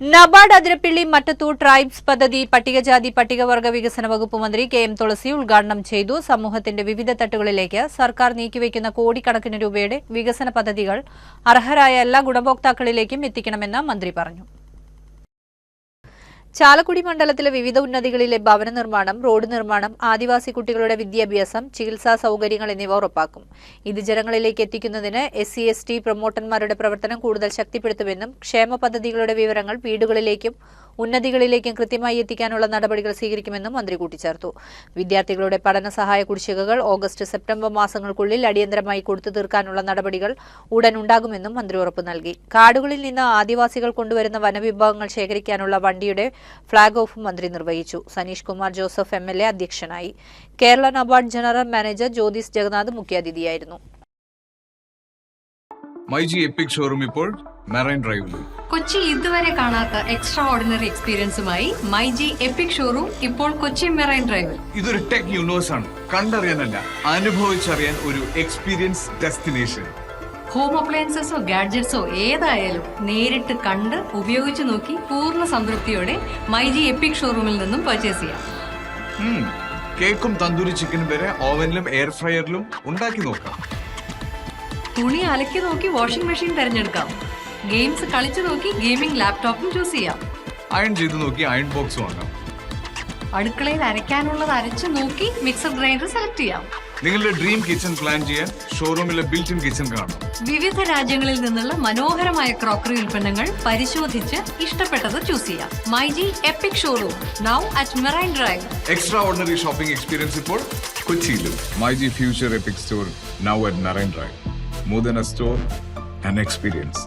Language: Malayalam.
നബാർഡ് അതിരപ്പിള്ളി മറ്റത്തൂർ ട്രൈബ്സ് പദ്ധതി പട്ടികജാതി പട്ടികവർഗ വികസന വകുപ്പ് മന്ത്രി കെ.എം. തുളസി ഉദ്ഘാടനം ചെയ്തു. സമൂഹത്തിന്റെ വിവിധ തട്ടുകളിലേക്ക് സർക്കാർ നീക്കിവയ്ക്കുന്ന കോടിക്കണക്കിന് രൂപയുടെ വികസന പദ്ധതികൾ അർഹരായ എല്ലാ ഗുണഭോക്താക്കളിലേക്കും എത്തിക്കണമെന്ന് മന്ത്രി പറഞ്ഞു. ചാലക്കുടി മണ്ഡലത്തിലെ വിവിധ ഉന്നതികളിലെ ഭവന നിർമ്മാണം, റോഡ് നിർമ്മാണം, ആദിവാസി കുട്ടികളുടെ വിദ്യാഭ്യാസം, ചികിത്സാ സൌകര്യങ്ങൾ എന്നിവ ഉറപ്പാക്കും. ഇത് ജനങ്ങളിലേക്ക് എത്തിക്കുന്നതിന് SC/ST പ്രൊമോട്ടർമാരുടെ പ്രവർത്തനം കൂടുതൽ ശക്തിപ്പെടുത്തുമെന്നും ക്ഷേമ പദ്ധതികളുടെ വിവരങ്ങൾ വീടുകളിലേക്കും ഉന്നതികളിലേക്കും കൃത്യമായി എത്തിക്കാനുള്ള നടപടികൾ സ്വീകരിക്കുമെന്നും മന്ത്രി കൂട്ടിച്ചേർത്തു. വിദ്യാർത്ഥികളുടെ പഠന സഹായ കുടിശ്ശികകൾ ഓഗസ്റ്റ്, സെപ്റ്റംബർ മാസങ്ങൾക്കുള്ളിൽ അടിയന്തരമായി കൊടുത്തു തീർക്കാനുള്ള നടപടികൾ ഉടൻ ഉണ്ടാകുമെന്നും മന്ത്രി ഉറപ്പു നൽകി. കാടുകളിൽ നിന്ന് ആദിവാസികൾ കൊണ്ടുവരുന്ന വനവിഭവങ്ങൾ ശേഖരിക്കാനുള്ള വണ്ടിയുടെ ഫ്ളാഗ് ഓഫും മന്ത്രി നിർവഹിച്ചു. സനീഷ് കുമാർ ജോസഫ് MLA അധ്യക്ഷനായി. Kerala NABARD general manager Jyothis Jagannath മുഖ്യാതിഥിയായിരുന്നു. മൈജി എപ്പിക് ഷോറൂം ഇപ്പോൾ മെറൈൻ ഡ്രൈവിൽ. കൊച്ചി ഇതുവരെ കാണാത്ത എക്സ്ട്രാ ഓർഡിനറി എക്സ്പീരിയൻസുമായി മൈജി എപ്പിക് ഷോറൂം ഇപ്പോൾ കൊച്ചി മെറൈൻ ഡ്രൈവിൽ. ഇതൊരു ടെക് യൂണിവേഴ്സ് ആണ്. കണ്ടറിയാനല്ല, അനുഭവിച്ചറിയാൻ ഒരു എക്സ്പീരിയൻസ് ഡെസ്റ്റിനേഷൻ. ഹോം അപ്ലയൻസസോ ഗാഡ്ജറ്റ്സോ ഏതായാലും നേരിട്ട് കണ്ട് ഉപയോഗിച്ചു നോക്കി പൂർണ്ണ സംതൃപ്തിയോടെ മൈജി എപ്പിക് ഷോറൂമിൽ നിന്നും പർച്ചേസ് ചെയ്യാം. കേക്കും തന്തൂരി ചിക്കനും വരെ ഓവനിലും എയർ ഫ്രയറിലും ഉണ്ടാക്കി നോക്കാം. തുണി അലക്കി നോക്കി വാഷിംഗ് മെഷീൻ തിരഞ്ഞെടുക്കാം. ഗെയിംസ് കളിച്ചു നോക്കി ഗെയിമിംഗ് ലാപ്ടോപ്പും ചൂസ് ചെയ്യാം. അയൺ ചെയ്ത് നോക്കി അയൺ ബോക്സ് വാങ്ങാം. അടുക്കളയിൽ അരയ്ക്കാനുള്ളത് അരച്ചു നോക്കി മിക്സർ ഗ്രൈൻഡർ സെലക്ട് ചെയ്യാം. നിങ്ങളുടെ ഡ്രീം കിച്ചൺ പ്ലാൻ ചെയ്യാൻ ഷോറൂമിലെ ബിൽറ്റ് ഇൻ കിച്ചൺ കാണാം. വിവിധ രാജ്യങ്ങളിൽ നിന്നുള്ള മനോഹരമായ ക്രോക്കറി ഉൽപ്പന്നങ്ങൾ പരിശോധിച്ച് ഇഷ്ടപ്പെട്ടത് ചൂസ് ചെയ്യാം. MyG epic showroom now at marine drive. Extra ordinary shopping experience ഇപ്പോൾ കൊച്ചിയിലും. MyG future EPIC store now at marine drive. More than a store, an experience.